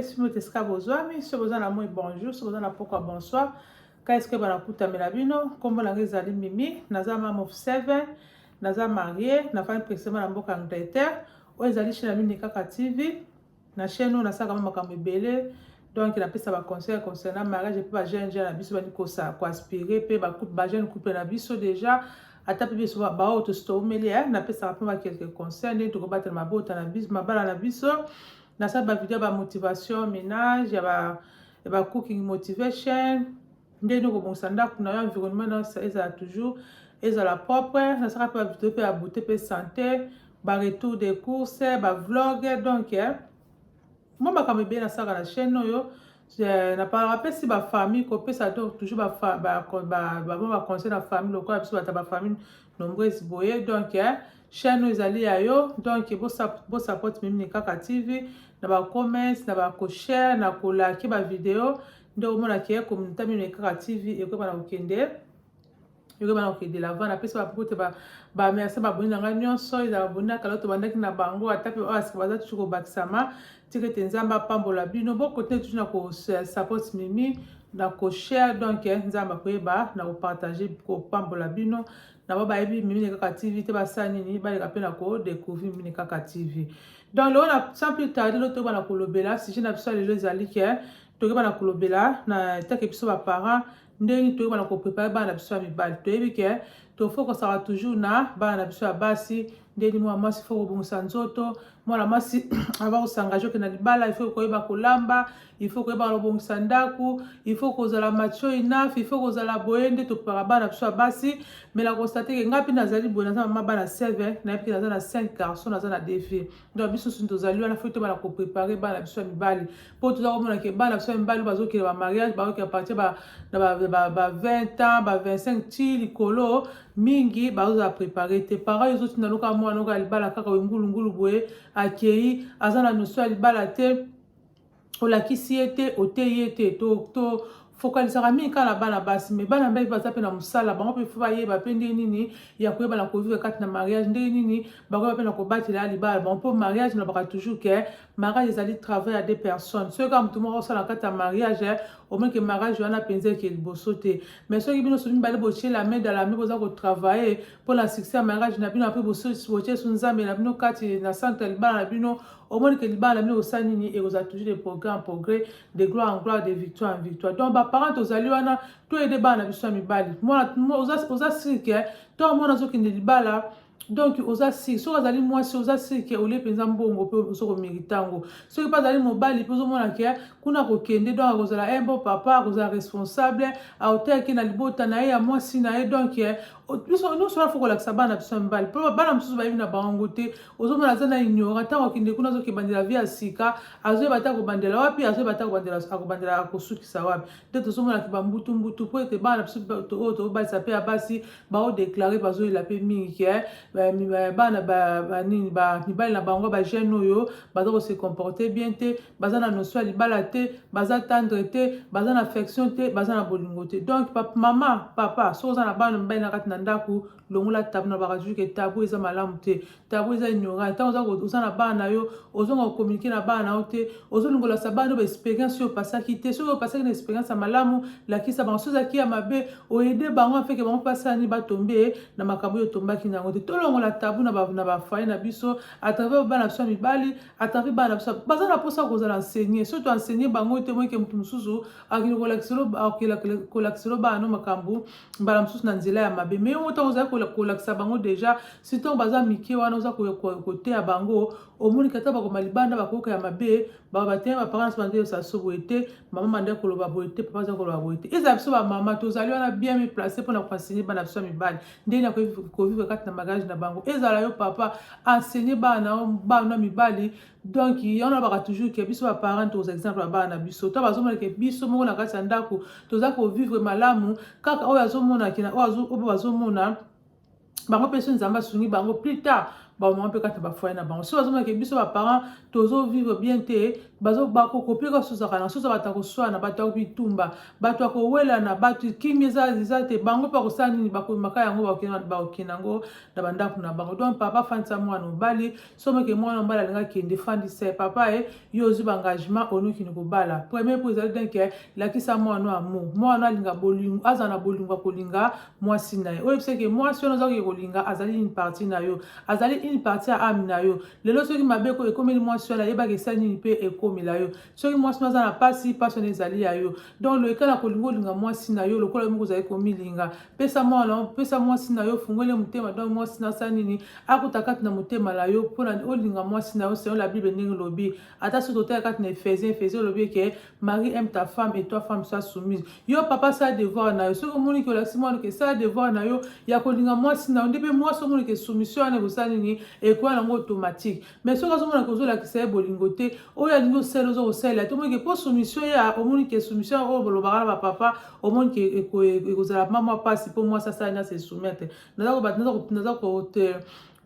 napesi mo tesika bozwami so boza na moi bonjour so boza na pokwa bonsoir ka eske banakutamela bino kombo na ngai ezali Mimi naza mama of 7 naza marié nafandi précisément na mboka Angleterre oyo ezali chaîne ya Mimi Kaka TV na chaîne oyo nasalaka makambo ebele donc napesa baconseil concernant mariage epe bajeune na biso bani koaspire mpe bajeune couple na biso déjà ata mpe biso baoyo tositoumeli napesaka mpe bakelke conseil ndenge tokobatela mabota na biso mabala na biso nasala bavideo ya bamotivation ménage ya cooking motivation ndenge okobongisa ndako na yo environnement na ezala toujours ezala propre nasala mpe bavideo mpe ya beauté mpe santé baretour de course bavlog donc moi makambo ebele nasalaka na chaîne oyo napesi bafamille kopesa toujours baconseil na famille lokola biso bata bafamille nombreuse boye donc chaîne oyo ezali ya yo donc bosapote Mimi Kaka TV na bacommerce na bakoshare na kolaki bavideo nde omonaki ye communauté Mimi Kaka TV ekoyebana kokende lava napesi bapote bamerci baboni na ngai nyonso ezala baboni na kala tobandaki na bango ata mpe oyo asika baza toujours kobakisama tika ete nzambe apambola bino bokote toujours na kosupport Mimi na koshare donc nzambe akoyeba na kopartage kopambola bino na bo bayebi Mimi Kaka TV te basala nini baleka mpe na kodécouvrir Mimi Kaka TV donc lelo na sans plus tarder lelo toyeba na kolobela sujet na biso lelo ezali ke toyeba na kolobela na take biso baparent ndenge toyeba na koprépare bana na biso ya mibali toyebi ke tofokosaka toujours na bana na biso ya basi ndeni mwana mwasi fo kobongisa nzoto mwana mwasi ava kosangaje okende na libala ifo koyeba kolamba ifo koyeba kobongisa ndako ifo kozala mature enough ifo kozala boye nde topaka bana na biso ya basi mais na constate ke ngai mpe nazali boye naza mama bana 7 nayebi ke naza na 5 garçons naza na 2 filles donc biso soki tozali wana fo toyeba na koprépare bana na biso ya mibali mpo toza komona ke bana na biso ya mibali bazokende bamariage baoki apartir ba 20 ans ba 25 ti likolo mingi bazozala prépare te parent ezotinda loka mwana oka libala kaka ngulungulu boye akei aza na notion ya libala te olakisi ye te oteyi ye te fokalisaka mingi kaka na bana basi mais bana mbai baza mpe na mosala bango mpe fo bayeba mpe ndenge nini ya koyeba na kovivre kati na mariage ndenge nini bakoyeba mpe na kobatela ya libala bango mpo mariage nalobaka toujours ke mariage ezali travail ya 2 personnes soki kaka motu moko osala kati ya mariage omonike mariage wana mpenza eke liboso te mais soki bino so mibale botie la main dans la main boza kotravaille mpo na succès ya mariage na bino apres botie so nzambe na bino kati na centre ya libala na bino omonike libala na bino osala nini ekozala toujours de progrès en progrès de gloire en gloire de victoire en victoire donc baparent tozali wana toyede bana na biso ya mibali oza sirke to mwana azokende libala donc oza siri soki azali mwasi oza siri ke olie mpenza mbongo mpe ozokomérite yango soki mpe azali mobali mpe ozomona ke kuna kokende donc akozala bon papa akozala responsable aoteyaki na libota na ye ya mwasi na ye donc biso nyonso wana fo kolakisa bana biso ya mibali mpo bana mosusu bayebi na bango te ozomona aza na ignorant ntango akende kuna azokebandela vie ya sika azoyeba te akobandela wapi azoyeba te akobandela akosukisa wapi nde tozomonaki bambutumbutu mpo ete bana biso oyo tokobalisa mpe ya basi baodeklare bazoyela mpe mingi ke bana mibali na bango bajeune oyo baza kose comporte bien te baza na notion ya libala te baza tendre te baza na affection te baza na bolingo te donc mama papa soki oza na bana mibali na kati na ndako longola tabu na bakajui ke tabu eza malamu te tabu eza ignorant ntango oza na bana na yo ozonga kokommunike na bana na yo te ozolingolasa bana oyo baexpérience oyo opasaki te soki opasaki na expérience ya malamu lakisa bango soki ezalaki ya mabe oyede bango afeke bango mpasani batombe na makambo oyo otombaki na yango te tolongola tabu na bafoye na biso atravers bana biso ya mibali atravers bana biso baza na mposa kozala enseigner soki toenseigner bango te moyeke motu mosusu akende kolakiselo bana no makambo mbala mosusu na nzela ya mabe mais yo ntango ozali kolakisa bango déjà si ntango baza mike wana oza koteya bango omonika ata bakoma libanda bakoyoka ya mabe bateya baparents bande osaso boye te mama mande koloba boye te papa aza koloba boye te ezala biso bamama tozali wana bien mi place mpona koenseigner bana biso ya mibali ndenge na kovivre kati na mariage na bango ezala yo papa enseigner bana mibali donc yana baka toujours ke biso baparents toza exemple ya bana na biso to bazomona ke biso moko na kati ya ndako toza kovivre malamu kaka oyo azomona oyo bazomona bango mpe so nzambe asungi bango plus tard ba maman pe kata ba foyer na bango so bazomona ke biso ba parents tozo vivre bien te bazo bakokopi kosozaka na soso bato akoswana bato akobitumba bato akowelana bato kimi eza te bango mpe akosala nini bakomaka yango bakokende yango na bandako na bango donc papa fandisa mwana mobali somoke mwana mobali alinga kende fandisa papa yo ozwi baengagement onokini kobala premier po ezali denke lakisa mwana amour mwana alinga bolingo aza na bolingo akolinga mwasi na ye oyo ebiseke mwasi wana azakoki kolinga azali une partie na yo azali une partie ya ame na yo lelo soki mabe ko ekomeli mwasi wana yebaka esali nini mpe ekomela yo soki mwasi aza na pasi wana ezali ya yo donc loekala kolinga olinga mwasi na yo lokola yo moko ozali komilinga pesa mwasi na yo fungoli motema donc mwasi nasala nini akuta kati na motema na yo mpona olinga mwasi na yo selon la bible ndenge lobi ata soki totala kati na Ephésiens lobi ke Marie aime ta femme et toi femme sois soumise yo papa sala devoir na yo soki omoni ke olakisi mwana ke sala devoir na yo ya kolinga mwasi na yo nde mpe mwasi omoni ke soumission wana ekosala nini ekoya nango automatique mais soki azomona ke ozolakisa ye bolingo te oyo alingi osala ozokosalela te omoni ke mpo soumission ya omoni ke soumission oyo bolobaka na bapapa omoni ke ekozala mama mpasi mpo mwasi asala nyonso esoumettre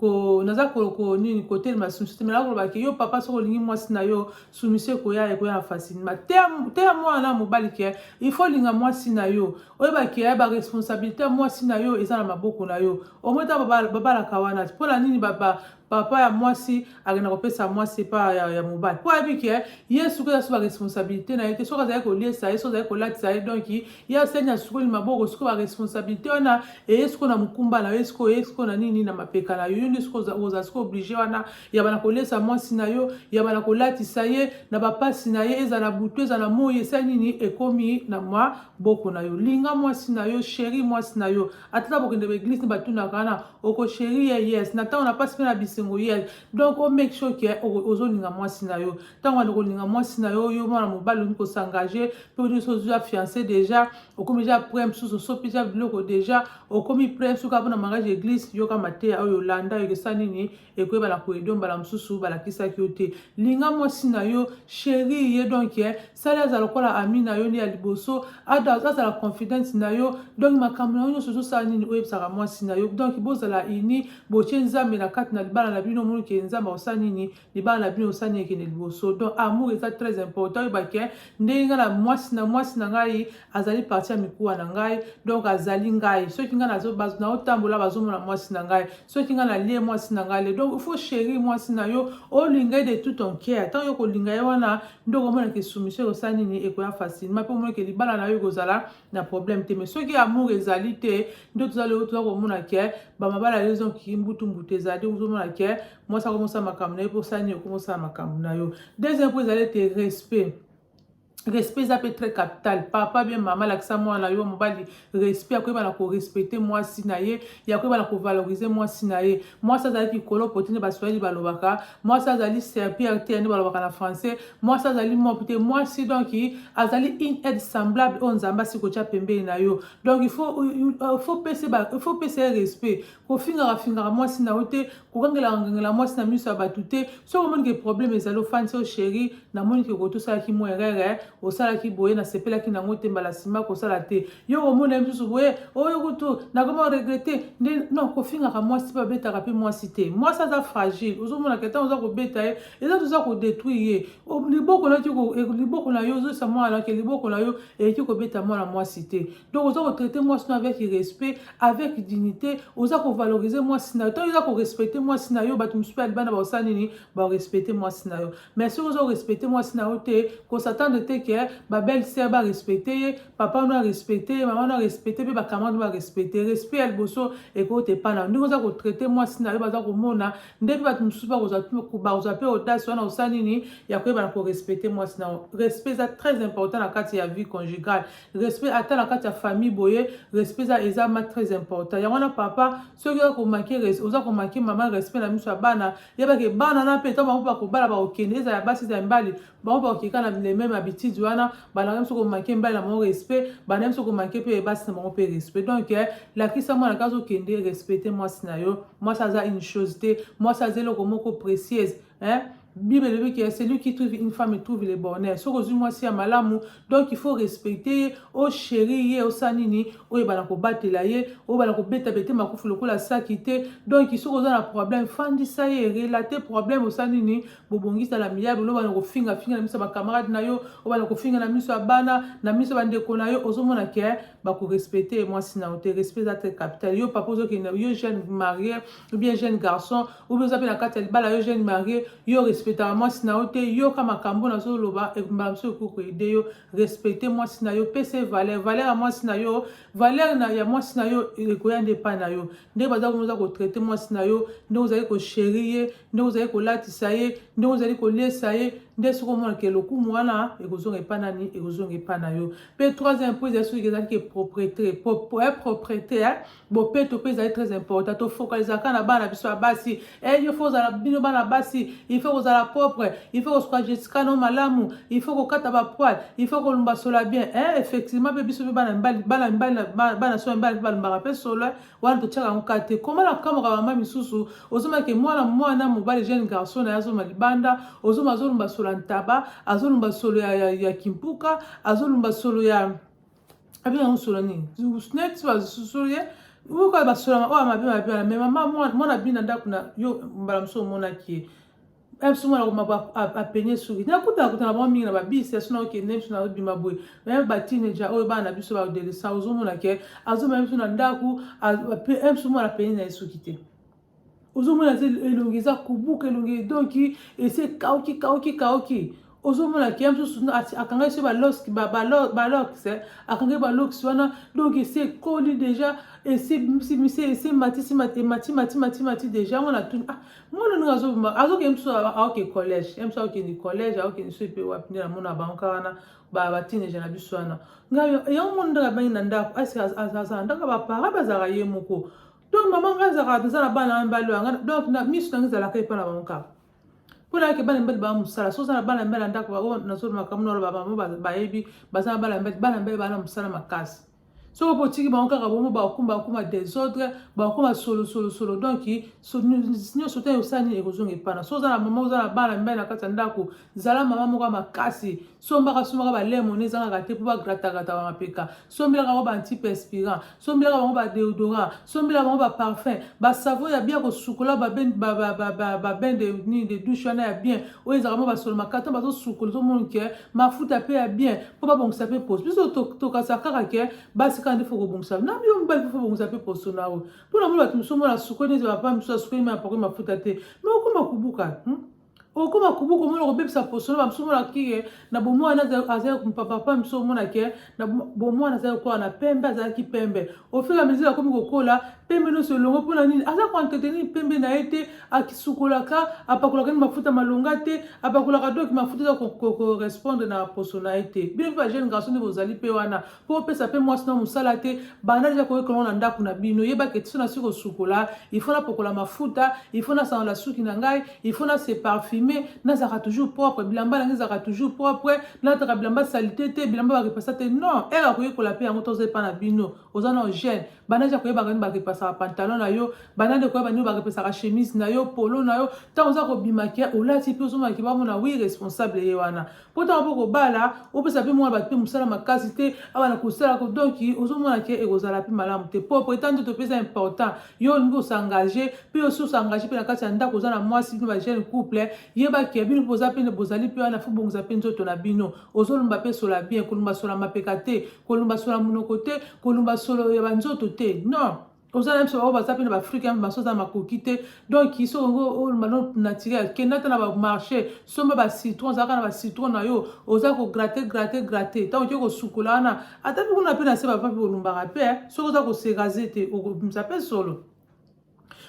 naza nini kotelema soumission te me nakoloba ke yo papa soki olingi mwasi na yo soumission ekoya na facilement te ya mwana mobali ke il faut linga mwasi na yo oyebaki ya baresponsabilité ya mwasi na yo eza na maboko na yo omoi ta babalaka wana mpona nini papa ya mwasi akenda kopesa mwasi epa ya mobali mpo ayebi ke ye suki eza so baresponsabilité na ye te soki azali koliesa ye soki azali kolatisa ye donc ye aseni asukoli maboko soki baresponsabilité wana eye siko na mokumba na yo ye siko na nini na mapeka na yo yo nde siko ozala siko oblige wana yabana kolesa mwasi na yo yabana kolatisa ye na bapasi na ye eza na butu eza na moi esali nini ekomi na mwa boko na yo linga mwasi na yo sheri mwasi na yo atata bokende baeglise ni batunaka wana okosheri ye yes na ntango na pasi mpe na bisengo yes donc o make sure ke ozolinga mwasi na yo ntango wana okolinga mwasi na yo yo mwana mobali olingi kosangaje mpe odi so ozwi fiancé déjà okomi deja prêt mosusu osopi deja biloko déjà okomi prêt soki mpona mariage église yoka mateya oyo olanda ekosala nini ekoyebana koedo mbala mosusu balakisaki yo te linga mwasi na yo sheri ye donc sali aza lokola ami na yo nde ya liboso azala confidence na yo donc makambo na yo nyonso ozosala nini oyebisaka mwasi na yo donc bozala ini botie nzambe na kati na libala na bino omoni ke nzambe akosala nini libala na bino osala nini ekende liboso donc amour eza très important oyebaki ndenge nga na mwasi na ngai azali parti ya mikuwa na ngai donc azali ngai soki nga naotambola bazomona mwasi na ngai soki nga nalie mwasi na ngai donc il faut chérir mwasi na yo olinga de tout ton cœur tant yo kolinga ye wana nde okomona ke soumission ekosala nini ekoya facilement mpe omona ke libala na yo ekozala na problème te mais soki amour ezali te nde toza komona ke bamabala yo ezonki mbutu ezali ozomona ke mwasi akomosala makambo na ye mpo osala nini okomosala makambo na yo deuxième po ezali te respect eza pe très capital papa bien mama lakisa mwana yo mobali respect akoyebana korespecte mwasi na ye yakoyebana kovalorize mwasi na ye mwasi azali likolo po te nde baswahili balobaka mwasi azali serpillere te nde balobaka na français mwasi azali mope te mwasi donc azali une aide semblable oyo nzambe asi kotia pembeni na yo donc il faut pesa ye respect kofingaka mwasi na yo te kokangelaka mwasi na miso ya bato te soki omoni ke problème ezali ofandisi o chéri namoni ke kotosalaki mo erere osalaki boye nasepelaki nango te mbala nsima kosala te yo omona mosusu boye oyo kutu nakoma regrete nde non kofingaka mwasi mpe babetaka mpe mwasi te mwasi aza fragile ozomona ke ntango oza kobeta ye eza toza kodétruire ye liboko na yo ozoyisa mwana ke liboko na yo eleki kobeta mwana mwasi te donc oza kotraite mwasi no avec respect avec dignité oza kovalorize mwasi na yo ntango oza korespecte mwasi na yo bato mosusu mpe ya libanda baosala nini barespecte mwasi na yo mais soki oza korespecte mwasi na yo te kosatande te ke babelle sœur barespecte ye papa no arespecte ye mama no arespecte mpe bacamarade barespecte respect ya liboso ekoki te pana ndenge oza kotraite mwasi na yo baza komona nde mpe bato mosusu bakozwa mpe audace wana osala nini ya koyebana korespecte mwasi na yo respect eza très important na kati ya vie conjugale respect ata na kati ya famille boye respect eza très important yango wana papa soki oza komake mama respect na miso ya bana yebake bana na mpe ntango bango bakobala bakokende eza ya basi eza ya mbali bango bakokeka na les mêmes habitudes wana bana même soko manquer mbali na bango respect bana même soko manquer pe basi na bango pe respect donc lakisa mwana kazo kende respecter mwasi na yo mwasi aza une chose te mwasi aza eloko moko précieuse Bible dit que celui qui trouve une femme trouve le bonheur. Ce que moi si malamu, donc il faut respecter au chéri au sanini, au bana ko batela ye, au bana ko beta bete makufu lokola sakité. Donc il faut un problème fandi ça y relater problème au sanini, bobongisa la miya bolo bana ko finga na miso ba camarade na yo, au bana ko finga na miso bana, na miso bandeko na yo, ozomona ke ba ko respecter moi sina o te respect à capital. Yo papa zo ke yo jeune marié ou bien jeune garçon ou bien ça la carte bala yo jeune marié, yo respecter moi sina o te yo kama kambo na zo loba e mbamso ko ko ide yo respecter moi sina yo pese valeur à moi sina yo valeur na ya moi sina yo e ko yande pa na yo nde baza ko traiter moi sina yo nde vous allez ko chérir nde vous allez ko latisa ye nde vous allez ko lesa ye nde soko mona ke loku mwana e ko zonga pa nani e ko zonga pa na yo pe troisième point c'est que ça qui est propriété bon pe to pe ça très important to focaliser kana bana biso basi et il faut za bino bana basi il faut aux la propre il faut aux Jessica no malamu il faut ko kata ba poil il faut ko lumba sola bien effectivement pe biso bana so mbali ba pe sola wana to chaka nkate comment la kamera mama misusu ozoma ke mwana mobali jeune garçon na yazo malibanda ozoma zolumba sola ntaba azolumba solo ya kimpuka azolumba solo ya abina usolo ni snacks wa solo ye uko ba solo o mabe mais mama mwana bina ndakuna yo mbala mso mona ki absolument la maba a peigner souris na kuta na ba mingi na ba bisi asuna ke nem suna bima boy même ba teenager o ba na biso ba de sa ozomona ke azoma même suna ndaku absolument la peigner na sukite ozomona ze elongiza kubuka elongi donc et c'est kaoki ozomona ki amso akanga se ba loski ba loks akanga ba loks wana donc c'est collé déjà et c'est mati déjà on a tout mona nga azo ke mso aoke collège mso aoke ni collège aoke ni so pe wapinde na mona ba nkana ba teenager na biso wana ngayo yo mona ndaka bani na ndako asa ndaka ba para bazaka ye moko donc maman ngazaka tazana bana mbalo anga donc na miso ngazala kai pa na banka pona ke bana mbali ba musala so sana bana mbali ndako ba na so makamu no ba yebi bazana bana mbali bana musala makasi so po tiki ba onka bomo ba kuma désordre ba kuma solo donc nyo sote usani ekozonga pana so za na mama za na bana mbele na kata ndako zala mama moko makasi so mbaka ba lemon za na kate po ba grata ba mapeka so mbila ka ba antiperspirant so mbila ka ba déodorant so mbila ka ba parfum ba savon ya bien ko sukola ba ben de douche na ya bien o ezaka ba solo makata ba so sukola so monke mafuta pe ya bien po ba bongisa pe pose biso to kasaka ke basi quand il faut que bon ça na bio mbali faut bon ça pe poso na o pour la mula tumsomo la sukoni za pa mso sukoni ma pa ko mafuta te mais okoma kubuka okoma kubuka mo lo bebisa poso na msomo la ki na bomo na za papa msomo na ke na bomo na za ko na pembe za ki pembe au fur et à mesure comme kokola pembe no se longo pona nini aza ko entretenir pembe na ete akisukolaka apakolaka ni mafuta malonga te apakolaka donc mafuta za ko correspondre na poso na ete bien va jeune garçon ne vous allez pe wana pour pesa pe moi sinon musala te bana ja ko ko na ndako na bino yeba ke tsona siko sukola il faut na pokola mafuta il faut na sa la suki na ngai il faut na se parfumer na za toujours propre bilamba na za toujours propre na ta bilamba salité te bilamba ba repassa te non era ko ko la pe yango toze pa na bino ozana jeune bana ja ko ba ngani ba repassa pantalon na yo bana de ko ba ni ba repassa chemise na yo polo na yo ta oza ko bimakia olati pe ozoma ki ba mona oui responsable ye wana pota ko bala o pesa pe mo ba pe musala makasi te abana ko sala ko donc ozomona ke ekozala pe malamu te propre tant to pesa important yo ngo s'engager pe oso s'engager pe na kati ya ndako ozana mwasi pe ba jeune couple yeba ke bino poza pe ne bozali pe wana fu bonza pe nzoto na bino ozolumba pe sola bien kolumba sola mapeka te kolumba sola munoko te kolumba solo ya banzoto te non ozala même so ba zape na Afrique ba soza makoki te donc ils sont au malon naturel kenata na ba marché somba ba citron zaka na ba citron na yo oza ko gratter tant que ko sukola na ata pe kuna pe na se ba pa pe olumba pe so oza ko se gazer te o msape solo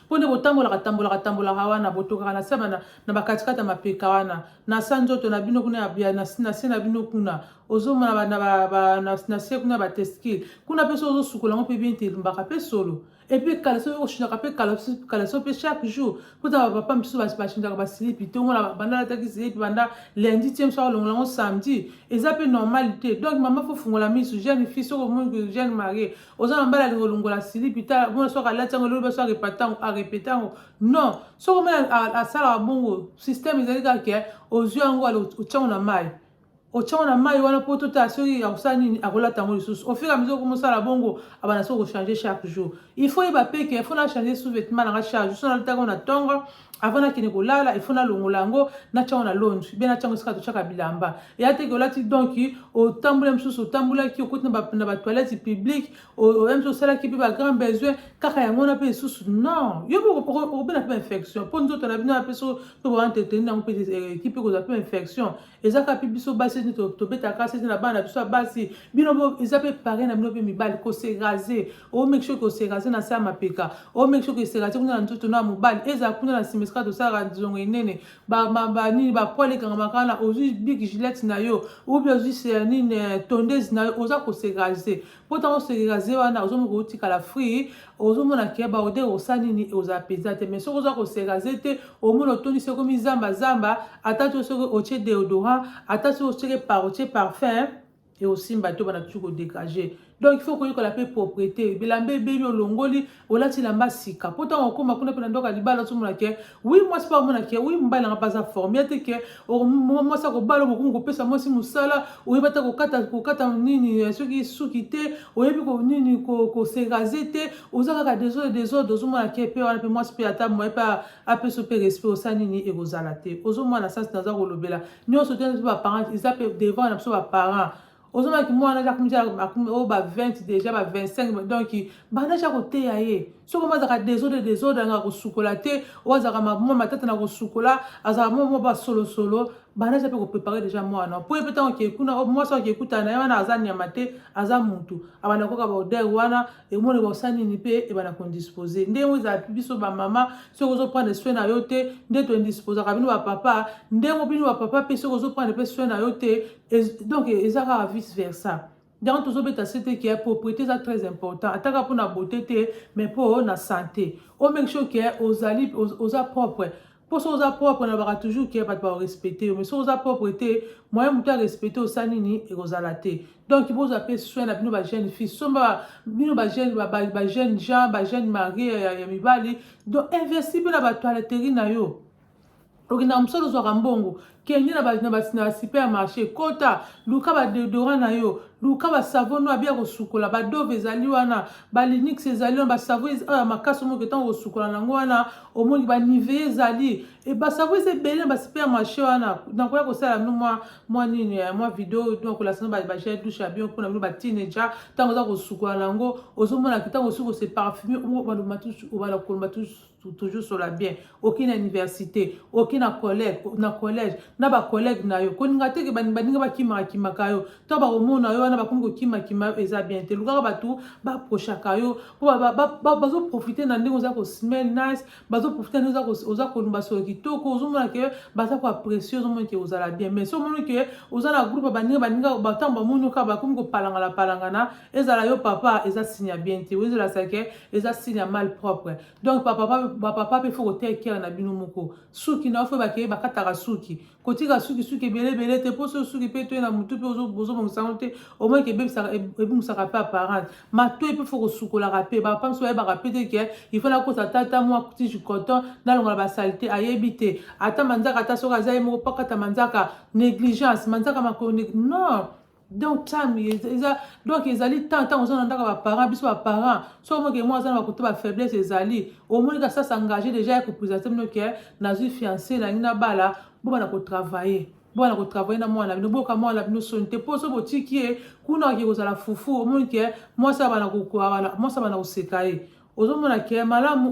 pone kotambola wana botoka na sema na bakatikata mapeka wana na sanzoto na bino kuna ya na sena bino kuna ozoma na se kuna ba testkil kuna pe so sukola mo pe bien te mbaka pe solo et puis kalaso yo shinaka pe kalaso pe chaque jour pour ta papa mbiso ba shinaka ba slip to ngona banda la taki slip banda lundi tième soir longo samedi et ça peut normalité donc maman faut fungola misu jeune fille so mo que jeune marié oza mbala longo la slip ta bon so kala tango lo so répéter non so mo a sala bongo système ezali ka ke aux yeux ngo au tchango na mai ochana mai wana poto ta soki akusani akola tango lisusu au fur et à mesure comme ça la bongo abana so changer chaque jour il faut ba pe que il faut na changer sous-vêtement na charge so na tango na tongo avant na kine kolala il faut na longolango na tango na longe bien na tango ska to chaka bilamba et ate que là ti donc au tambula msusu tambula ki okoti na ba toilette publique au même so sala ki ba grand besoin kaka ya ngona pe susu non yo ko ben na infection pour nous na bina pe so to ba entretenir na pe équipe ko za pe infection et ça ka biso basi to beta kasi na bana biso basi bino bo ils appellent paré na bino pe mibali ko se raser o make sure ko se raser na sa mapeka o make sure ko se raser kuna ntoto na mobali eza kuna na simeska to sa radizongo enene ba ni ba poile kanga makana ozu big gilette na yo ou bien ozu c'est ni tondeuse na yo oza ko se raser pourtant se raser wana ozo mo ko tika la free ozo mona ke ba ode osani ni oza pesate mais so oza ko se raser te o mono toni se komi zamba atatu so oche déodorant atatu oche parfum et aussi mbato bana toujours dégager donc il faut que la paix propriété bilambe bébé olongoli olati lamba sika pourtant on koma kuna pena ndoka libala so mona ke oui moi c'est pas mona ke oui mbala nga pas formé te ke moi ça ko balo ko pesa moi si musala oui bata ko kata nini soki sukite oyebi ko nini ko se raser te ozaka ka des autres zo mona ke pe wana pe moi c'est ata moi pas ape so pe respect au sanini et aux alate ozo mona ça c'est dans ko lobela nyo so te ba parents ils appellent devant na so ba parents ozoma ki mwana ja kumja o ba 20 déjà ba 25 donc bana ja kote ya ye so ko mazaka des autres nga ko sukolate o zaka mama matata na ko sukola azaka mo ba solo bana ja pe ko préparer déjà mwana pour peut-être que kuna moi ça qui écoute na wana azani ya mate azamuntu abana ko ka ba odeur wana et mo le bosani ni pe e bana ko disposer nde mo za biso ba mama so ko zo prendre soin na yo te nde to indisposer ka bino ba papa nde mo bino ba papa pe so ko zo prendre soin na yo te donc ezaka vice versa. Donc tout ça c'est qui est propriété ça très important ataka pour na beauté mais pour na santé on make sure que aux ali aux propres pour ça aux propres on va toujours qui est pas respecter mais ça aux propriété moyen muta respecter au sanini et aux alaté donc il faut appeler soin na bino ba jeune fille somba bino ba jeune gens ba jeune mari ya mibali donc investir na ba toiletterie na yo okina msolo zo rambongo kenye na supermarché kota luka ba déodorant na yo luka ba savon no abia ko sukola ba dove ezali wana ba linix ezali ba savon makaso mo ketan ko sukola nango wana omoni ba nive ezali e ba savon ze bele ba supermarché wana donc ko sala no moi nini moi vidéo donc la sala ba gel douche bien pour na ba teenager tango za ko sukola nango ozomona ketan ko suko se parfumer o ba lo toujours sur la bien aucune université aucune collège na ba collègue na yo koninga te ke baninga ba kima kayo to ba omona yo na ba kongo kima eza bien te luka ba tout ba procha kayo po ba zo profiter na ndenge za ko smell nice ba zo profiter na za ko lumba so kitoko zo mona ke ba za ko apprécier zo mona ke ozala bien mais so mona ke ozala groupe baninga ba tamba mono ka ba kongo palangana ezala yo papa eza signe bien te ezala sake eza signe mal propre donc papa pe faut te kera na bino moko suki na fo ba ke ba kataka suki kotika suki belé te poso suki pe to na mutu pe ozo mo santé au moins que bébé ça musaka pa parent ma to pe faut ko sukola rapé ba pam so ba rapé ke il faut la ko tata moi kuti du coton na longa ba saleté ayebité ata manzaka ta so kaza mo pa kata manzaka négligence manzaka makoni non donc tam donc ezali tant on ndaka ba parents biso ba parents so mo ke moi ça na ko to ba faiblesse ezali au moins que ça s'engager déjà ko présenter no ke na zu fiancé na ina bala bo bana ko travailler na mwana bino boka mwana bino sonte poso botiki kuna ke kozala fufu au moins que moi ça bana ko moi ça bana ko sekaye ozomona ke malamu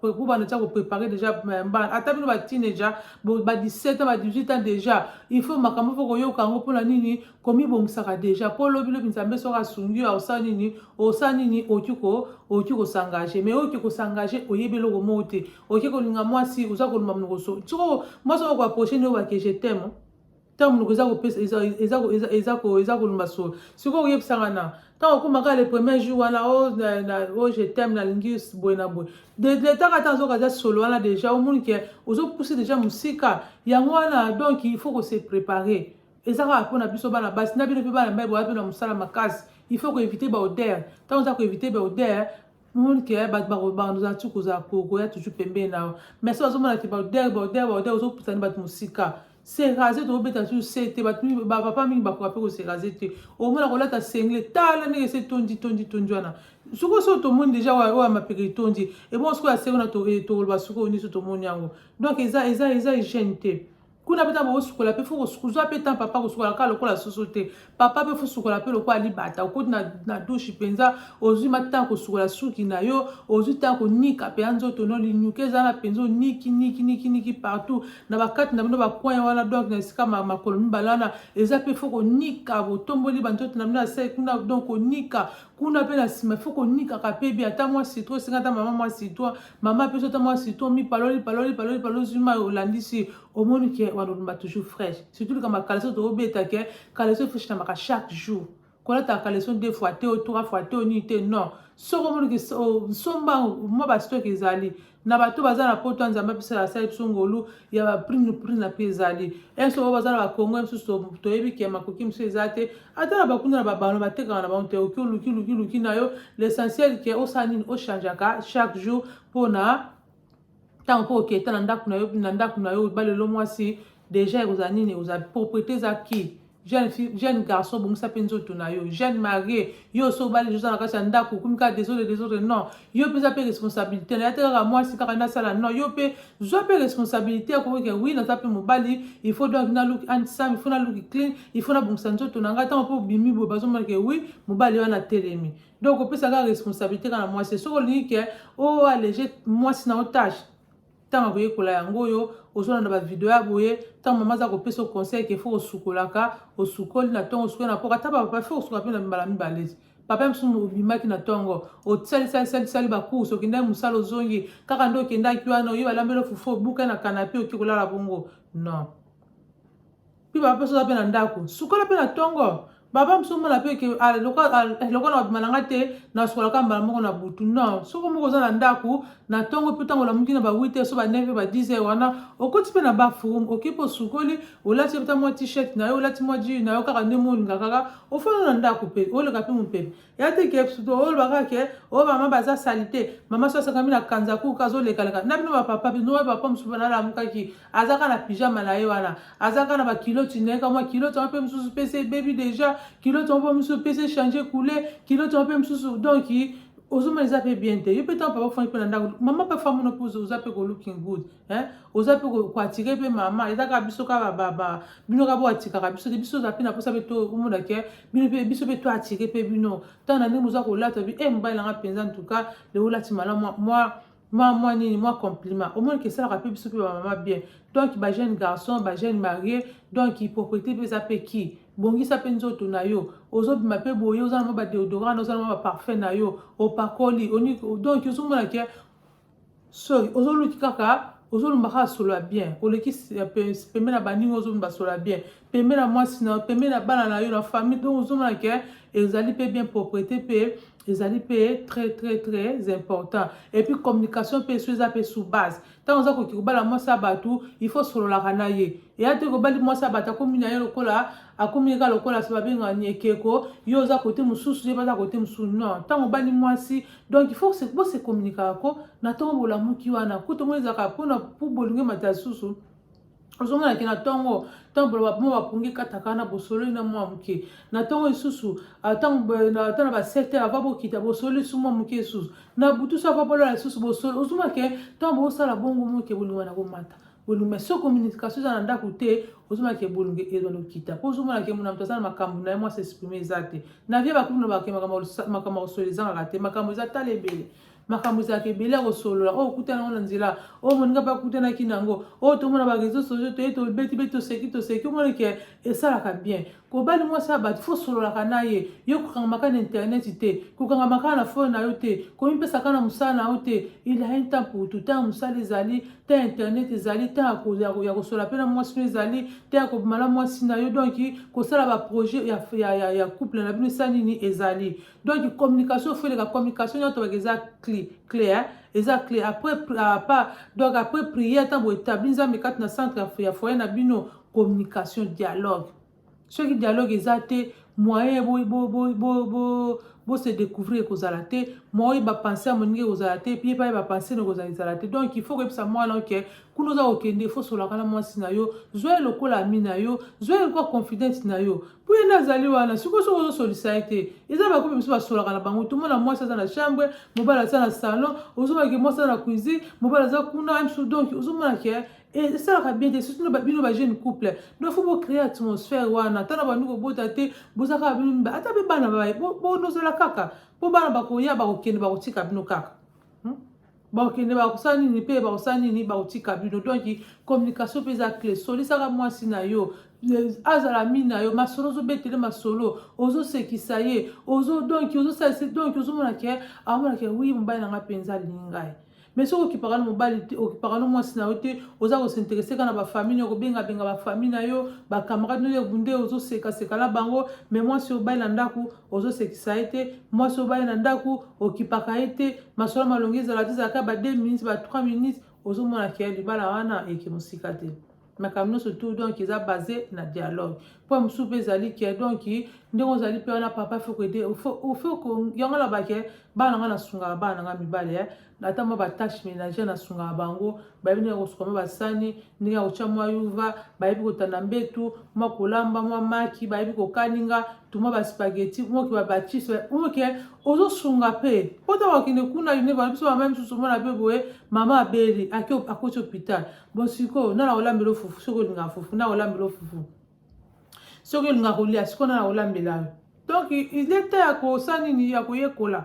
o bana tsa ko préparer déjà mba ata bino ba teenager ba 17 ans ba 18 ans déjà il faut makambo foko yo kango pona nini komi bomisaka déjà polo bilo binzambe soka sungi o sanini okyuko s'engager mais okyuko s'engager oyebelo ko mote okyuko linga mwasi uza ko lumba mnoko so tiko moi ça ko approcher no ba que je t'aime tant monoko eza kopesa eza kolumba solo sikoyo oyebisanga na tant okomaka le premier jour wana je t'aime nalingi boye na boye detaka ta azoka eza solo wana déjà omoni ke ozopouse déjà mosika yango wana donc il faut que se préparer eza kaka mpona biso bana basi na bino mpe bana mbai boya mpe na mosala makasi il faut koévite baodere ntango oza koévite baodere omoni ke bato bakoza ti koya toujours pembeni na yo mais so bazomona ke baodere ozopusani bato mosika serase tobeta sur sete bapapa mingi bakoka mpe koserase te omona kolata sengle tala ndenge ese tondi wana sikoyo so tomoni déjà oyo ya mapeke etondi ebon sikoyo ya sengo na tokoloba sikoyo nyonso tomoni yango donc eza hygiène te kuna peta bosukola pe fo kozwa pe tan papa kosukola kaka lokola soso te papa pe fo sukola pe lokola libata okoti na douche mpenza ozwi matan kosukola suki na yo ozwi tan konika mpe ya nzoto no linyuka eza na mpenza oniki partout na bakati na bino bakoin wana donc na esika makolo mibale wana eza mpe fo konika botomboli banzoto na bino ase kuna donc konika kuna pe na nsima fo konikaka mpe bi ata mwa citron esenga ata mama mwa citron mama mpe so ata mwa citron mipaloli ozwima olandisi omoni ke wanolumba toujours fraîche surtout likamba kaleso tobeta ke kaleso fraîche namaka chaque jour kolataka kaleso 2 fois te 3 fois te onini te non soko omoni ke somba mwa bastock ezali na bato baza na poto nzambe apesala asali biso ngolu ya baprix na mpe ezali soko baza na bakongo mosusu toyebi ke makoki mosusu eza te ata na bakunda na babano batekaka na bango te oki oluki na yo l'essentiel ke osala nini ochangeaka chaque jour mpona ntango mpo oketa na ndako na yo balelo mwasi déjà ekozala nini ozala propriété eza ki jeune garçon bongisa mpe nzoto na yo jeune marie yo so obali oza na kati ya ndako okumi kaka désolé non yo mpe eza mpe responsabilité na ya te kaka mwasi kaka nasala non yo mpe zwa mpe responsabilité akokoke wi naza mpe mobali il faut donc naluki handsome il faut naluki clean il faut nabongisa nzoto na ngai ntango mpe obimi boye bazomonake wi mobali wana telemi donc opesa kaka responsabilité kaka na mwasi soki olingi ke oallege mwasi na otage ntango koyekola yango oyo ozona na bavideo ya boye ntango mama aza kopesa conseil ke fo osukolaka osukoli na ntongo osukoli na poka ata papa fo osukola mpe na mibala mibale papa mosusu obimaki na ntongo osalisali bakurse okendaki mosala ozongi kaka nde okendaki wana oyo balambeli fufu obukai na kanape oki kolala bongo non mpe papa mpe soza mpe na ndako sukola mpe na ntongo baba msomona pe ke lokola na bimana te na sukolaka mbala moko na butu non soko moko oza na ndako na ntongo mpe ntango olamuki na ba 8 so ba 9 ba 10 wana okoti mpe na baforum oki mpe osukoli olati mpe mwa t-shirt na yo olati mwa jean na yo kaka nde molinga kaka ofana na ndako mpe oleka mpe mopepe ya te ke olobaka ke oyo mama baza sali te mama so asakami na kanza kuka azolekaleka na bino bapapa no papa mosusu nalamukaki azaka na pyjama na ye wana azaka na bakiloti na ye kamwa kiloti wana mpe mosusu mpe se bebi déjà kiloti wana mpe mosusu mpe se changer couleur kiloti wana mpe mosusu donc ozomona eza mpe bien te yo mpe ntango papa ofandi mpe na ndako mama mpe famono mpe oza mpe looking good oza mpe koatire mpe mama ezaka biso kaka bino kaka boatikaka biso te biso oza mpe na mposa mpe omona ke biso mpe toatire mpe bino ntango na ndenge oza kolata bi mobali nanga mpenza ntuka lelo olati malamu mwa nini mwa compliment omoni ke esalaka mpe biso mpe bamama bien donc bajeune garçon bajeune marié donc propriété mpe eza mpe ki bongisa mpe nzoto na yo ozobima mpe boye oza na mwa badeodorant oza na mwa baparfum na yo opakoli donc ozomona ke soki ozoluki kaka ozolumba kaka solo ya bien oleki pembe na baninga ozolumba solo ya bien pembe na mwasi na pembe na bana na yo na famille donc ozomona ke ezali mpe bien propriété mpe ezali mpe très important et puis communication mpe so eza mpe sous base ntango oza koki kobala mwasi ya bato il faut sololaka na ye eya te kobali mwasi ya bato akomi na ye lokola akomi eka lokola so babengaka ni ekeko yo oza kote mosusu ye baza kote mosusu non ntango obali mwasi donc il faut bose communikaka ko na ntongo bolamuki wana kuta mo ezalaka mpona po bolingi mata susu ozomona ke na ntongo mo bapungi kataka na bosololi na mwa moke na ntongo lisusu ntango na ba 7 heures ava bokita bosololi su mwa moke lisusu na butu so ava bolola lisusu bosololi ozomona ke ntango bosala bongo moke bolingo na komata bolingo so communication eza na ndako te ozomona ke bolingo ezwana okita mpo ozomona ke mona moto aza na makambo na ye mwasi exprime eza te na vie bakumi na bake makambo ya kosolola ezangaka te makambo eza tala ebele makambo ezalaka ebele ya kosolola oyo okutana yango na nzela oyo moninga mpe akutanaki nango oyo tomona bareseau sociaux toye tobeti toseki omonake esalaka bien kobali mwasi ba fo solo la kanaye yo kokanga na internet te kokanga na phone na yo te komipesa kana musala na yo te il a un temps pour tout temps musala ezali te internet ezali te ya kosola pe na mwasi ezali te ya kobimala mwasi na yo donc kosala ba projet ya couple na bino sanini ezali donc communication fait la communication yo to eza clair eza clair après prière tant bo établir nzambe kati na centre ya foyer na bino communication dialogue ce qui dialogue ezate moyen bo se découvrir kozala te moyen ba penser moninge kozala te puis pa ba penser ne kozala te donc il faut que ça moi là que kuno za okende faut sola kana mwasi na yo zoe lokola ami na yo zoe ko confidence na yo pour ena zali wana siko so solidarité eza ba ko biso ba sola kana bango tout le monde mwasi za na chambre mobala za na salon ozoma ke mwasi na cuisine mobala za kuna am donc ozoma ke et ça va bien des surtout bino ba jeune couple donc faut créer atmosphère wana tana ba nuko bota te bozaka bino ata be bana ba bo no la kaka po bana ba ko ya ba ko kende ba ko tika bino kaka ba ko kende ba ko sani ni pe ba ko sani ni ba ko tika bino donc communication pesa clé solisaka mwasi na yo azala mina yo masolo zo betele masolo ozo sekisa ye ozo donc ozo ça c'est donc ozo mona ke amona ke oui mobali na nga penza lingai mais si tu parles de mobile, tu parles de moi, si tu as s'intéresser à la famille, la famille, les camarades, les bundés, les autres, c'est là, bango. Mais moi, si tu as landaku, les autres, c'est ça a été. Moi, si tu as landaku, qui pas été. Ma soeur m'a longué, ça a été 2 minutes, 3 minutes. Les autres, moi, qui a dit, balana et qui m'ont cicaté. Mais comme nous, surtout, donc, ils ont basé dans le dialogue. Pour me souper, zali qui est donc, nous allons aller faire papa, faut que faut qu'on y en a là-bas qui est, bah, on a sunga, bah, on a mis balé. Natama ba tâche ménagère na sunga bango ba bino ko sukoma ba sani ndinga ucha mwa yuva ba ibi ko tanambetu mwa kolamba mwa maki ba ibi ko kaninga tuma ba spaghetti mwa ki ba bachis mwa ke ozo sunga pe pota wakine kuna ine ba biso même sous mwa na beboe mama abeli akoti hôpital bon siko na la olambelo fufu siko linga fufu na olambelo fufu siko linga kolia siko na olambela donc il était à ko sani ni ya ko yekola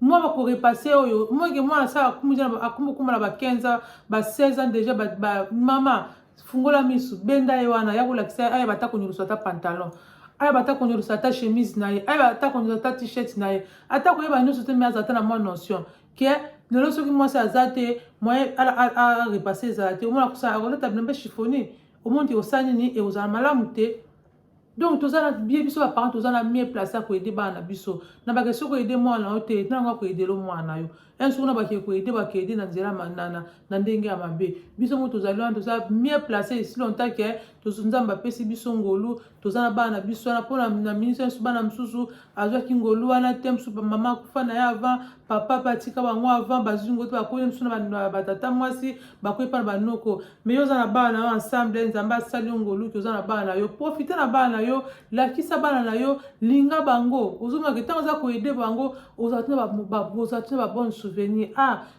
moi je vais repasser moi ça akumukuma ba 15 ba 16 ans déjà ba maman fungola misu benda yewana ya kulakisa aya batako nyurusa ta pantalon aya batako nyurusa ta chemise naye aya batako nyurusa ta t-shirt naye atako yeba nyurusa te miaza ta na moi notion que le soki moi ça azate moi à repasser azate au moins ça on ta bien chiffonné au moins tu osani ni et osana malamu te. Donc tous ça bien biso ba parents tous ça mieux placé ko aider bana biso na ba question ko aider moi na ote na nga ko aider lo moi na yo un jour na ba ko aider na nzela manana na ndenge ya mabe biso mo tous allons tous ça mieux placé ici longtemps que tous nzamba pesi biso ngolu tous na bana biso na pona na ministre su bana msusu azwa kingolu ana tem su mama kufa na ya avant papa patika bango avant bazungo to ba ko msu na ba tata mwasi ba ko pa ba noko mais yo za na bana ensemble nzamba sali ngolu tous na bana yo profiter na bana yo la kisa bana na yo linga bango ozuma ke tanza ko aider bango ozatina ba bon souvenir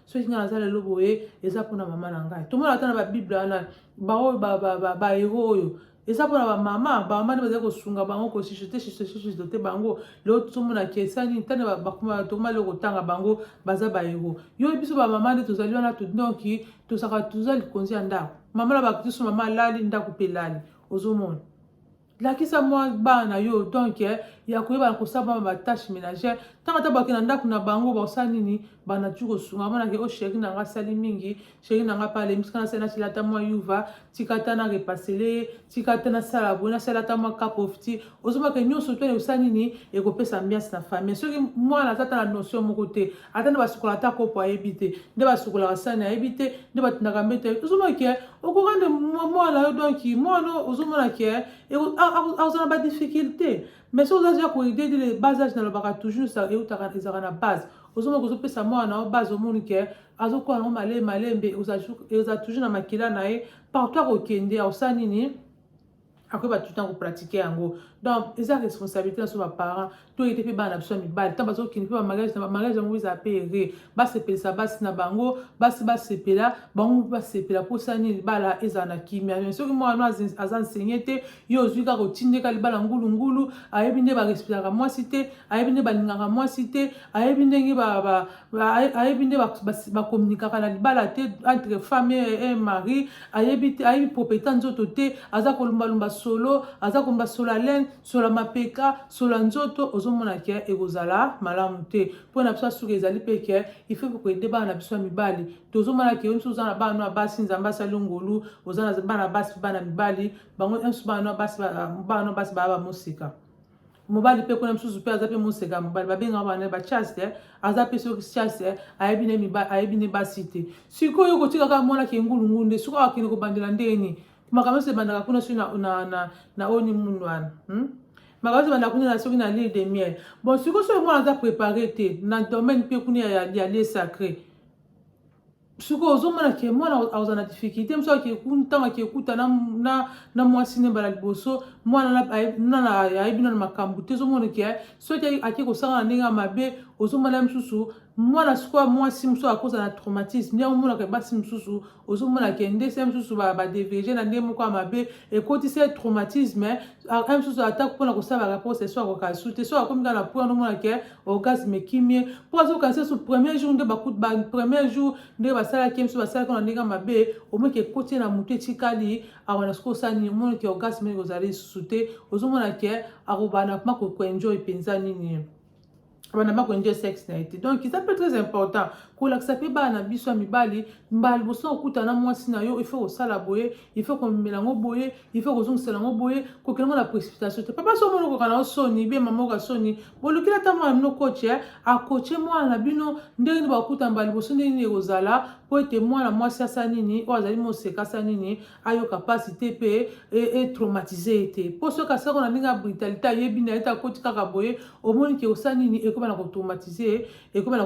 so kinga za lelo boye eza pona mama na ngai to mona tana ba bible ana ba hero yo eza pona ba mama ne baza ko sunga bango ko chichote bango le to mona ke sani tane ba kuma to mala ko tanga bango baza ba hero yo biso ba mama ne to zali wana to donc to saka to zali konzi anda mama la ba kisu mama lali ndako pelali ozomona la kisa moi bana yo donc ya koyeba ko saba ba tâche ménagère tant ata bakina ndako na bango ba sanini bana tuko sunga mona ke o sheri na nga sali mingi sheri na nga pale miskana sena silata moi yuva tikata na repasser tikata na sala bona salata moi kapofti ozoma ke nyonso to ne sanini e ko pesa ambiance na famille soki moi na tata na notion mo côté atana ba sukola ta ko po ebité de ba sukola sana ebité de ba tindaka mbete ozoma ke o ko rende moi na donc moi no ozoma ke et on a pas de difficulté mais si vous avez déjà les bas âges dans le bac toujours ça et vous avez la base aux hommes que vous ça moi na base au monde que azo ko na malé mbe vous avez toujours na makila nae partout au kende au sanini après ba tout le temps ko pratiquer yango donc les responsabilités sur les parents tout était fait bana biso mi bal tant bazo kini pe mariage yango ils appellent ba sepela ça ba na bango ba sepela bango ba sepela pour sani bala ezana kimia mais ce que moi no azan enseigner yo zuka ko tinde ka libala ngulu ayebi nde ba respectera moi cité ayebi nde ba lingaka moi cité ayebi nde ayebi nde ba communiquer na libala te entre femme et mari ayebi propriété nzoto te aza ko lumba solo aza komba solo laine solo mapeka solo nzoto ozomona ke ekozala malamu te mpo na biso asuki ezali pe ke il faut koyede bana na biso ya mibali tozomona ke biso oza na bana basi nzambe asali ngolu oza na bana basi bana mibali bango biso bana basi baya bamosika mobali mpe kuna mosusu mpe aza mpe moseka mobali babengaka bana bachaste aza mpe soki chaste ayebi ne basi te sikoyo kotikaka mwana ke ngulungulu nde sikoyo akende kobandela ndeni makambo nyonso ebandaka kuna soki na oni mundu wana makambo nyonso ebandaka kuna soki na lile de miel bon sikoyo soki mwana aza préparé te na domaine mpe kuna ya lie sacré sikoyo ozomona ke mwana aza na difficulté mosu ntango akekuta na mwasi ne mbala liboso mwana ayebi nano makambo te ozomona ke soki ake kosala na ndenge ya mabe ozomona mosusu mwana sikoyo mwasi mosusu akoza na traumatisme nde omonaka basi mosusu ozomona ke nde se mosusu badevirige na ndenge moko ya mabe ekotisi traumatisme mosusu ata mpona kosala barapport se so akoka su te so akomi kaka na point omona ke orgasme ekimie mpo azokanisa so premier jour nde premier jour nde basalaki mosusu basalaki na ndenge ya mabe omonake ekoti na motu etikali awana sikoyo osala nini omonake orgasme ekozala lisusu te ozomona ke akobana kuma koenjoy mpenza nini bana enjoy sexe na été donc ça peut très important kolakisa mpe bana na biso ya mibali mbala liboso okuta na mwasi na yo il faut kosala boye il faut komemela yango boye il faut kozongisela yango boye kokelango na précipitation te papa so omona okoka na osoni bie mama oka soni bolukila ata mwana bino koche akoche mwana na bino ndenge nini bakokuta mbala liboso ndenge nini ekozala po ete mwana mwasi asa nini oyo azali moseka asa nini ayoka pasi te mpe etraumatize ete mpo soki asako na ndenge ya brutalité ayebi na ete akoti kaka boye omoni ke osa nini ekobana kotraumatize ekobana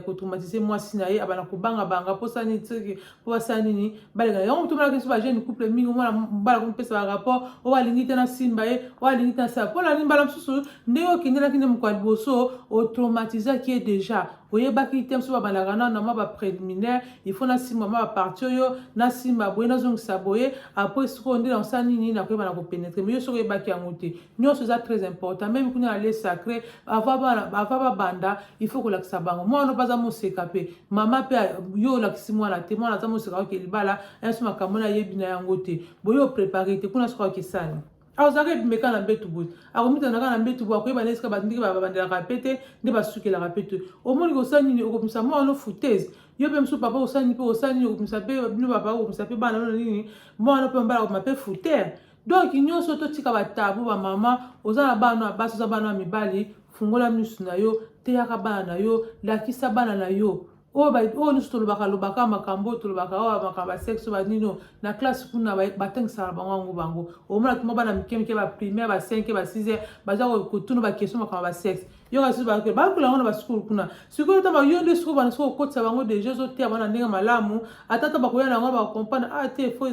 kotraumatize mwasi na ye abana kobanga mpo sa nini soki mpo basala nini balenga yango tomonaka biso bajeune couple mingi omwana mbala komipesa barapport oyo alingi te na simba ye oyo alingi te na sala mpo na nini mbala mosusu ndenge okendelaki nde mokwa liboso otraumatizaki ye déjà oyebaki te mosusu babandaka na mwa bapréliminaire il faut na simba mwa baparti oyo na simba boye nazongisa boye apres sikoyo nde naosala nini nakoyeba na kopénétre mais yo soki oyebaki yango te nyonso eza très important même kuna na lie sacré ava babanda il faut kolakisa bango mwana mpe aza moseka mpe mama mpe yo olakisi mwana te mwana aza moseka oke libala nyonso makambo na yebi na yango te boye oprépare te kuna soki okesani azalaka ebimeka na mbetu boye akomitanaka na mbetu boye akoyeba na esika bandiki babandelaka mpe te nde basukelaka mpe te omoni kosala nini okomisa mwana no foutaise yo mpe mosusu papa osala nini mpe osala nini okomisa mpe bino papa okomisa mpe bana bino nini mwana mpe mbala okoma mpe foutere donc nyonso totika batabu bamama oza na bana basi oza bana ya mibali fungola misu na yo teyaka bana na yo lakisa bana na yo oyo nyonso tolobaka makambo tolobaka oyo makambo ya sexe banino na classe kuna batangisaka bango omona tuma bana mike baprimaire ba 5 ba 6 baza kotuna baquestion makambo ya sexe yo kasi bakola yango na basukulu kuna sikoyo tamba yo nde sikoyo bana sikoyo okotisa bango deja ozoteya bana ndenge malamu atata bakoya na yango bakompane te fo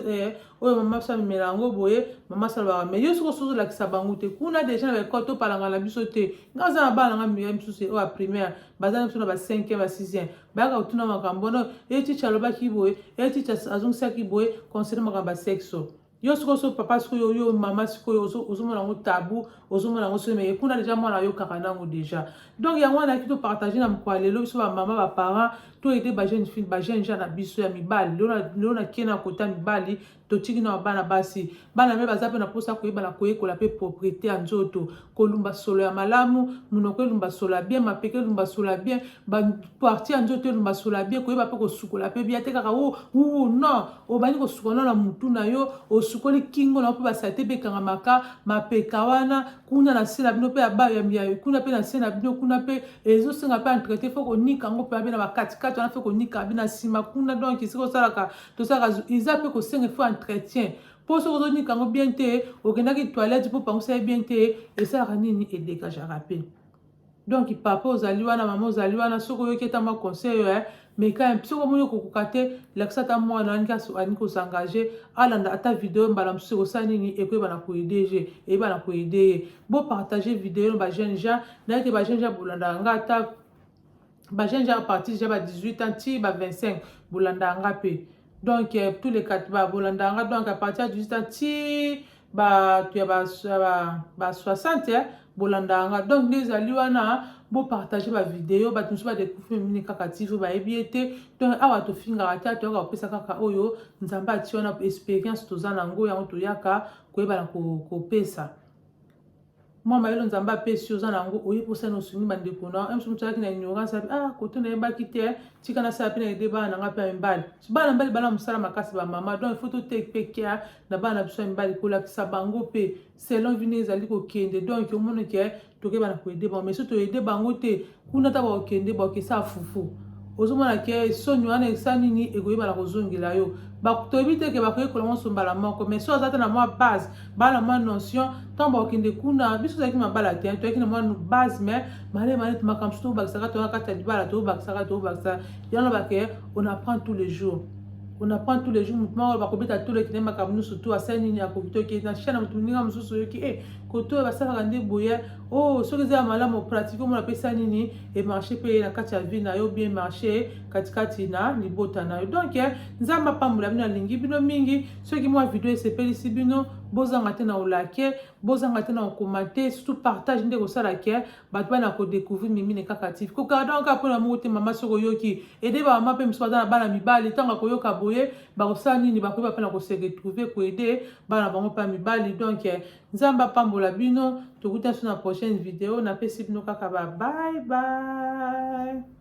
oyo mama so amemela yango boye mama salobaka mais yo sikoyo sozolakisa bango te kuna deja na baekole topalanga na biso te nga aza na bana nanga mia misusu oyo ya primaire baza na biso na ba 5 ba 6 bayaka kotuna makambo wana eticha alobaki boye eticha azongisaki boye concerne makambo ya sexe yo sikoyo so papa sikoyo yo mama sikoyo ozomona yango tabu ozomona yango so mais kuna deja mwana ayokaka nango deja donc yango wana yaki topartage na mokolo lelo biso bamama baparent toyede bajeune fille bajeune gens na biso ya mibali lelo nakie na kota mibali totiki na bana basi bana me baza mpe na mposa koyeba na koyekola mpe propriété ya nzoto kolumba solo ya malamu monoko elumba solo ya bien mapeke elumba solo ya bien baparti ya nzoto elumba solo ya bien koyeba mpe kosukola mpe bia te kaka non obandi kosukola na mutu na yo osukoli kingo na mpe basalite mpe ekangamaka mapeka wana kuna na se na bino mpe kuna mpe na se na bino kuna mpe ezosenga mpe entrete fo konika yango mpe abe na bakatikati wana fe konika abi na nsima kuna donc sikoyo tosalaka eza mpe kosenga fo entretien po soki ozonika yango bien te okendaki toilette mpo pangosa ye bien te esalaka nini edégagaka mpe donc papa ozali wana mama ozali wana soki oyoki etama conseil mais quand même soki omoni okokoka te lakisa ata mwana alingi kozengage alanda ata video mbala mosusu ekosala nini ekoyeba na koyede eyeba na koyede ye bopartage video bajeune gens nayeke bajeune gens bolandaka nga ata bajeune gens partir déjà ba 18 ans ti ba 25 bolandaka nga mpe donc tous les quatre bolandaka nga donc à partir de 18 ans ti ba 60 bolandaka nga donc nde ezali wana bo partager ba vidéo ba tunsu ba découvrir mini kaka TV ba ebiete donc awa to finga ata to ka pesa kaka oyo nzamba ationa expérience tozana ngo yango to yaka ko yeba ko pesa moi mayelo nzamba pesi oza nango oyeposa no sungi bandeko na mso mutaki na ignorance koto na yeba kite tika na sala pe na ede bana nga pe mbali bana mbali bana musala makasi ba mama donc il faut to take pe kia na bana biso mbali ko la kisa bango pe selon vini ezali ko kende donc omone ke to ke bana ko ede ba mais so to ede bango te kuna ta ba kende ba ke sa fufu ozomona ke sonyo wana esani ni egoyeba la kozongela yo toyebi te ke bakoki kolongo sombala moko mais so azata na mwa base bana mwa notion ntango bakokende kuna biso tozalaki mabala te toyaki na mwa base mais male makambo so tobakisaka toyaka kati ya libala tobakisaka yango bake on apprend tous les jours mutumako bakobeta tolo ekende makambo nyonso to asali nini akoki toki na chaîne mutu ndinga mosusu oyoki koto oyo basalaka nde boye soki eza ya malamu pratique omona apesa nini emarché mpe na kati ya vie na yo bien marché katikati na libota na yo donc nzambe apambola bino alingi bino mingi soki mwa video esepelisi bino bozanga te na olake bozanga te na okomate surtout partage nde kosala ke bato bana kodécouvrir mimine kaka TV kokaka donc mpona moko te mama soki oyoki ede bamama mpe mosu baza na bana mibali ntango akoyoka boye bakosala nini bakoyeba mpe na kose retrouver koede bana bango mpe mibali donc nzambe apambola bino tokuta so na prochaine vidéo napesi bino kaka ba bye bye.